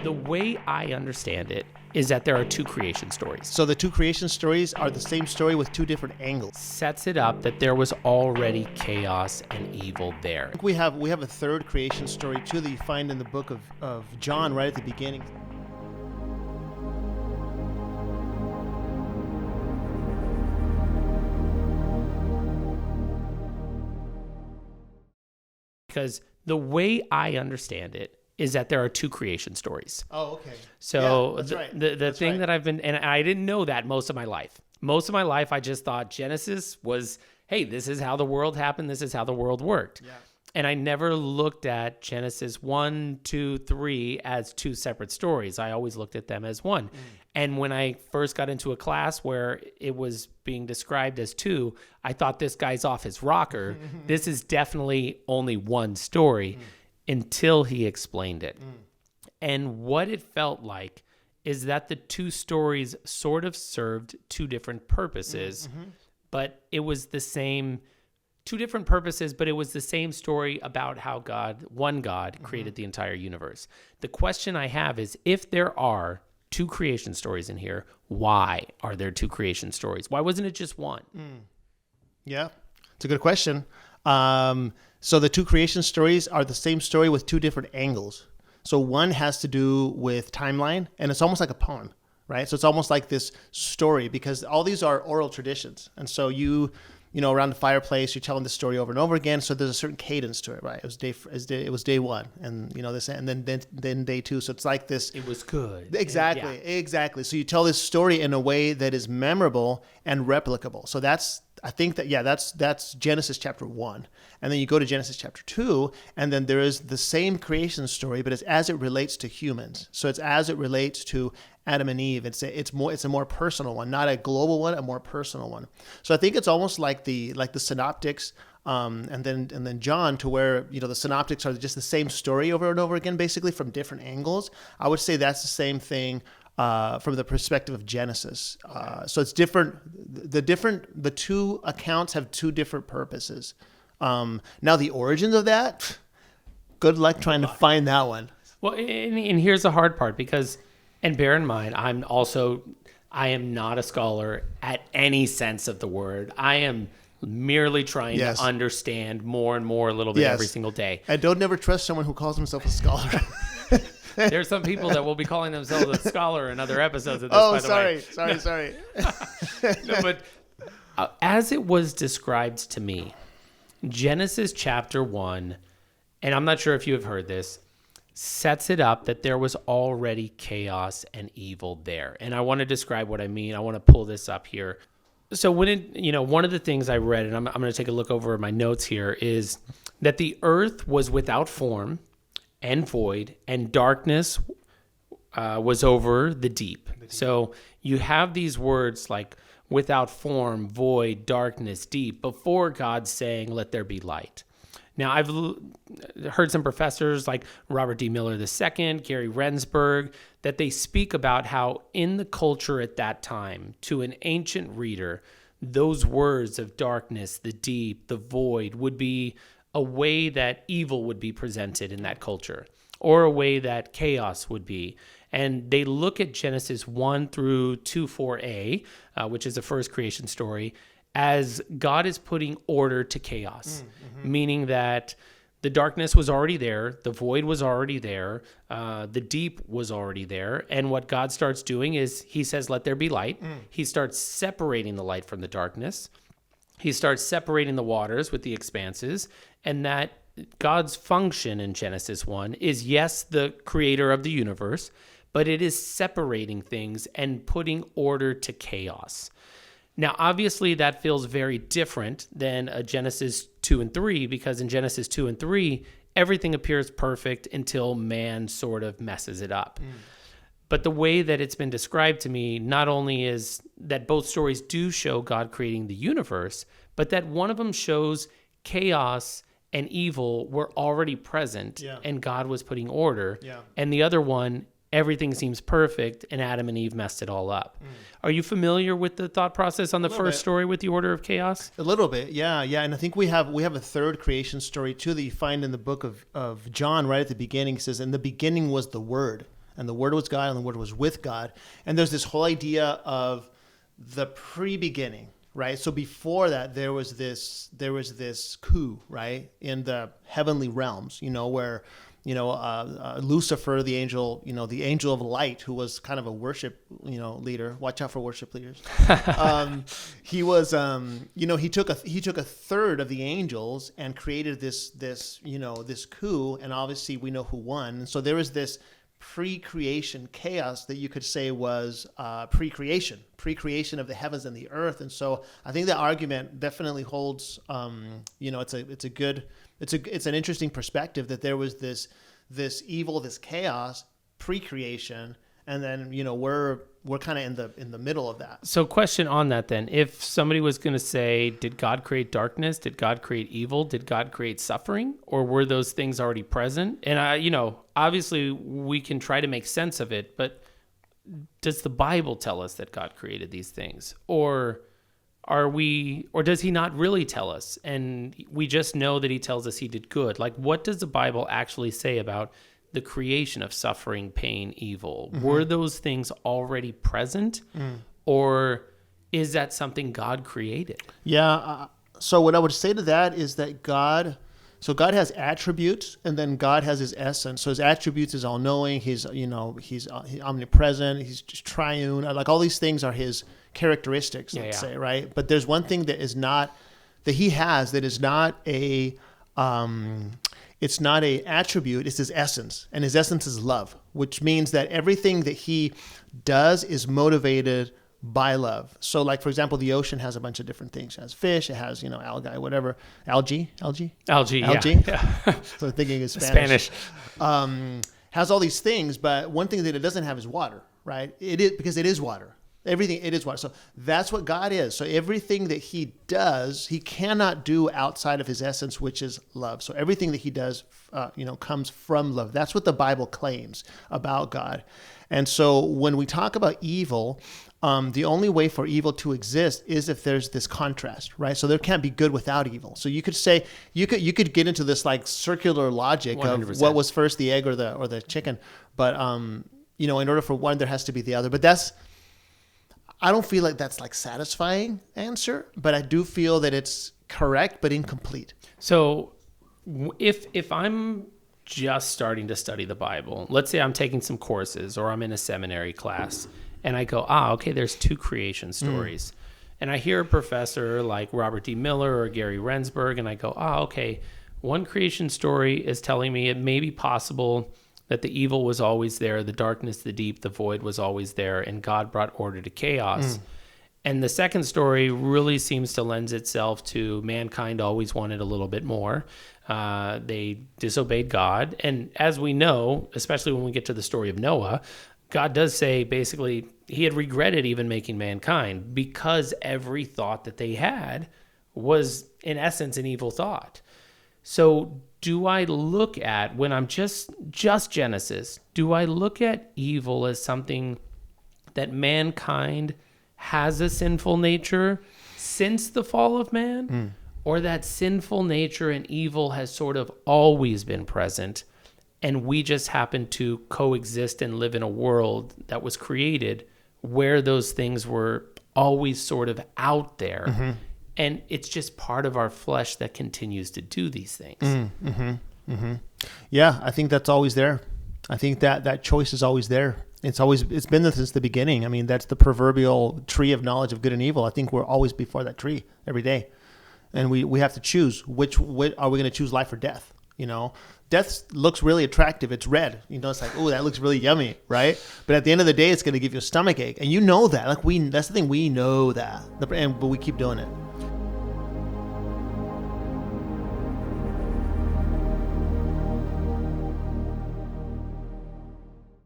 The way I understand it is that there are two creation stories. So the two creation stories are the same story with two different angles. Sets it up that there was already chaos and evil there. I think we have a third creation story too that you find in the book of John right at the beginning. Because the way I understand it is that there are two creation stories. Oh, okay. So yeah, that's right. the thing that I've been, and I didn't know that most of my life. Most of my life, I just thought Genesis was, hey, this is how the world happened. This is how the world worked. Yeah. And I never looked at Genesis 1, 2, 3 as two separate stories. I always looked at them as one. And when I first got into a class where it was being described as two, I thought this guy's off his rocker. This is definitely only one story until he explained it. And what it felt like is that the two stories sort of served two different purposes, but it was the same. Two different purposes, but it was the same story about how one God, created the entire universe. The question I have is, if there are two creation stories in here, why are there two creation stories? Why wasn't it just one? Yeah, it's a good question. So the two creation stories are the same story with two different angles. So one has to do with timeline, and it's almost like a poem, right? So it's almost like this story, because all these are oral traditions. And so you know, around the fireplace, you're telling the story over and over again. So there's a certain cadence to it, right? It was day one, and you know this, and then day two. So it's like this. It was good. Exactly. So you tell this story in a way that is memorable and replicable. So that's Genesis chapter 1, and then you go to Genesis chapter 2, and then there is the same creation story, but it's as it relates to humans. So it's as it relates to Adam and Eve. It's a more personal one, not a global one, a more personal one. So I think it's almost like the synoptics, and then John, to where, you know, the synoptics are just the same story over and over again, basically from different angles. I would say that's the same thing from the perspective of Genesis. So it's different. The two accounts have two different purposes. Now the origins of that, good luck trying to find that one. Well, and here's the hard part, because, and bear in mind, I am not a scholar at any sense of the word. I am merely trying to understand more and more a little bit every single day. I don't never trust someone who calls himself a scholar. There's some people that will be calling themselves a scholar in other episodes of this, by the way. Sorry. No, but as it was described to me, Genesis chapter 1, and I'm not sure if you have heard this, sets it up that there was already chaos and evil there. And I want to describe what I mean. I want to pull this up here. So one of the things I read, and I'm going to take a look over my notes here, is that the earth was without form and void, and darkness was over the deep. So you have these words like without form, void, darkness, deep, before God saying, let there be light. Now, I've heard some professors like Robert D. Miller II, Gary Rensburg, that they speak about how in the culture at that time, to an ancient reader, those words of darkness, the deep, the void, would be a way that evil would be presented in that culture, or a way that chaos would be. And they look at Genesis 1 through 2:4a, which is the first creation story, as God is putting order to chaos, meaning that the darkness was already there, the void was already there, the deep was already there, and what God starts doing is he says, let there be light. He starts separating the light from the darkness. He starts separating the waters with the expanses, and that God's function in Genesis 1 is, yes, the creator of the universe, but it is separating things and putting order to chaos. Now, obviously, that feels very different than a Genesis 2 and 3, because in Genesis 2 and 3, everything appears perfect until man sort of messes it up. But the way that it's been described to me, not only is that both stories do show God creating the universe, but that one of them shows chaos and evil were already present, and God was putting order. And the other one, everything seems perfect, and Adam and Eve messed it all up. Are you familiar with the thought process on the first story with the order of chaos? A little bit, yeah. And I think we have a third creation story too that you find in the book of John right at the beginning. It says, "In the beginning was the Word." and the Word was God, and the Word was with God. And there's this whole idea of the pre-beginning, right? So before that, there was this coup, right, in the heavenly realms, where Lucifer, the angel, the angel of light, who was kind of a worship, leader. Watch out for worship leaders. He was, he took a third of the angels and created this coup, and obviously we know who won. And so there was this pre-creation chaos that you could say was pre-creation of the heavens and the earth. And so I think that argument definitely holds. It's an interesting perspective that there was this evil, this chaos pre-creation, and then we're kind of in the middle of that. So question on that then. If somebody was going to say, did God create darkness? Did God create evil? Did God create suffering? Or were those things already present? And obviously we can try to make sense of it, but does the Bible tell us that God created these things? Or does he not really tell us? And we just know that he tells us he did good. Like, what does the Bible actually say about the creation of suffering, pain, evil? Mm-hmm. Were those things already present? Or is that something God created? Yeah. So what I would say to that is that God has attributes, and then God has his essence. So his attributes is all-knowing. He's omnipresent. He's just triune. Like, all these things are his characteristics, let's say, right? But there's one thing that is not, that he has, that is not it's not a attribute, it's his essence. And his essence is love, which means that everything that he does is motivated by love. So, like, for example, the ocean has a bunch of different things. It has fish, it has, algae, whatever. Algae. Yeah. So thinking is Spanish. Has all these things, but one thing that it doesn't have is water, right? It is, because it is water. Everything, it is water. So that's what God is. So everything that he does, he cannot do outside of his essence, which is love. So everything that he does, comes from love. That's what the Bible claims about God. And so when we talk about evil, the only way for evil to exist is if there's this contrast, right? So there can't be good without evil. So you could say, you could get into this like circular logic 100%. Of what was first, the egg or the chicken. But, in order for one, there has to be the other. But I don't feel like that's like satisfying answer, but I do feel that it's correct, but incomplete. So if I'm just starting to study the Bible, let's say I'm taking some courses or I'm in a seminary class and I go, okay, there's two creation stories. And I hear a professor like Robert D. Miller or Gary Rensburg, and I go, okay, one creation story is telling me it may be possible that the evil was always there, the darkness, the deep, the void was always there, and God brought order to chaos. And the second story really seems to lend itself to mankind always wanted a little bit more. They disobeyed God. And as we know, especially when we get to the story of Noah, God does say basically he had regretted even making mankind because every thought that they had was in essence an evil thought. So do I look at, when I'm just Genesis, do I look at evil as something that mankind has a sinful nature since the fall of man? Or that sinful nature and evil has sort of always been present and we just happen to coexist and live in a world that was created where those things were always sort of out there? And it's just part of our flesh that continues to do these things. Yeah, I think that's always there. I think that choice is always there. It's been there since the beginning. I mean, that's the proverbial tree of knowledge of good and evil. I think we're always before that tree every day. And we have to choose which are we going to choose, life or death? Death looks really attractive. It's red. It's like, oh, that looks really yummy, right? But at the end of the day, it's going to give you a stomach ache. And you know that. That's the thing, we know that. But we keep doing it.